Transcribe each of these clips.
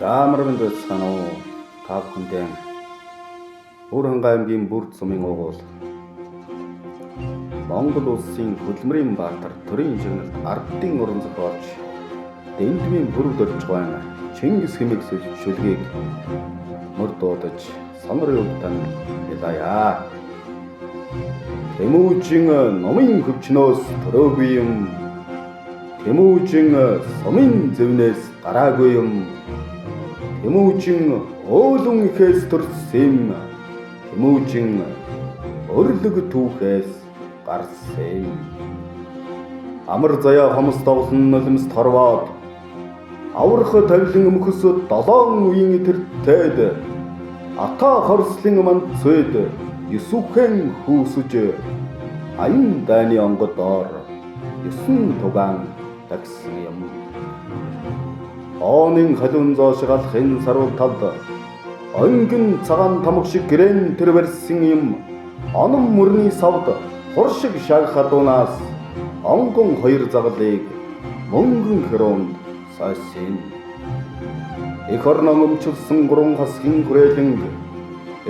Чаамарвин дэсхан уу та бүхэндээ Бүр хангай аймгийн Бүрд сумын уугуул Монгол улсын хөдөлмөрийн баатар төрийн шагналд ардын уран зохиолч Дэндвийн бүрд орж байгаа Чингис хэмээх шүлгийг мөр дуудаж сонор явтан ялая. Тэмүүжин номын хөвчнөөс төрөөгүй юм. Тэмүүжин сумын зэвнээс гараагүй юм. Тэмүүжин өөлөн ихээс төрсөн юм. Тэмүүжин өрлөг түүхээс гарсан. Амар заяа хомс тоглон нулимс торвоод аврах тавилан өмхөс 7 үеийн тэртээд ата хорслын манд цэд Юсүхэн хүүсэж аян дайны онгодоор 9 тугаан тагсан юм. Оонын халуун зоошгалахын сарвал талд онгин цагаан тамга шиг гэрэн тэр барьсан юм. Оном мөрний савд хуршиг шаг хадуунаас онгон хоёр загалыг мөнгөн хөрөөнд сайсан. Эх орноо өмчлсөн 3 хасгийн хүрээлэн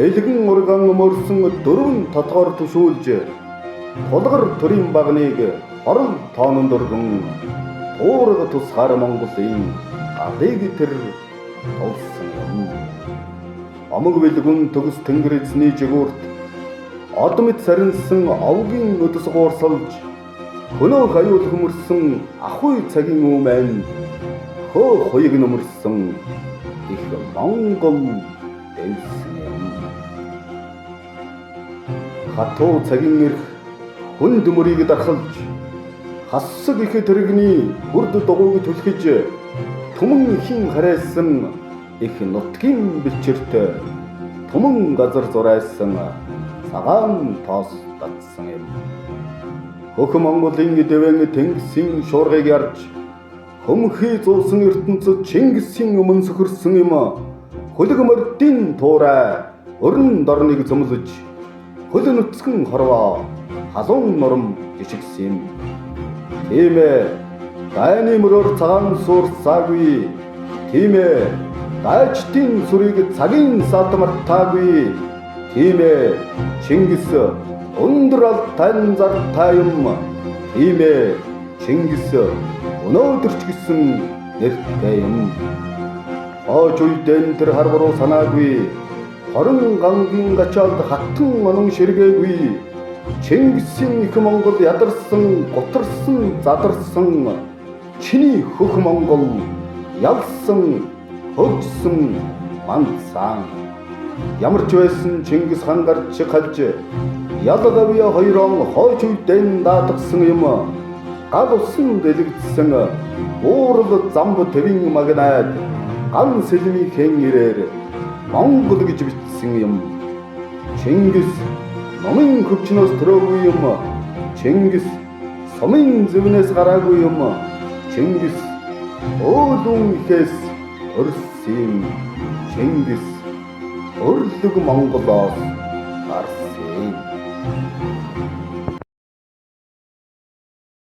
элгэн урган мөрсөн 4 татгаар төшүүлж тулгар төрийн багныг орон тоононд өргөн туурга тусгаар Монголын алыг тэр тулсан юм. Амаг бэлгүн төгс тэнгэр эзний жигүүрт одмит сарнсан овгийн өдөс гуурсалж хөнөө хаюул хөмөрсөн ахуй цагийн үмэн хөө хуйг нөмөрсөн их Монгол дэвсэн юм. Хатуу цагийн эрх хүн дөмөрийг дархалж хассаг их тэрэгний бүрд дугуйг түлхэж түмэн ихийн харайсан их нутгийн бэлчэрт түмэн газар зурайсан цагаан тоос татсан юм. Хөх Монголын дэвэн тэнгисийн шуургыг ярж хөмхий зуусан ертөнцөд Чингисийн өмнө сөхөрсөн юм. Хөлөг мордын туурай өрн дорныг зөмлөж хөл нүцгэн хорвоо халуун нурам жишгсэн юм. Тийм ээ, дайны мөрөөр цагаан суурсаагүй. Тийм ээ, дайчдын сүрийг цагийн салтмартаагүй. Тийм ээ, Чингис өндөр алт танзартай юм. Тийм ээ, Чингис өнөөдөр ч гэсэн нэртэй юм. Хойч үедэн тэр харваруу санаагүй. Хорон гангийн гачаалд хатан онон ширгээгүй. Чингисийн их Монгол ядарсан, гутарсан, задарсан. Чиний хөх Монгол ялсан, хөгжсөн мандсан. Ямар ч байсан Чингис хаан гарч халж ялгавья хоёрон хойч үедэн даатгсан юм. Гал усан дэлгдсэн уурал замб твин магнайд ган сэлмийн ирээр Монгол гэж бичсэн юм. Чингис номын хөвчнөөс төрөөгүй юм. Чингис сумын зэвнээс гараагүй юм. Чингис өөлөн ихээс өрсөн. Чингис өрлөг Монголоос гарсан.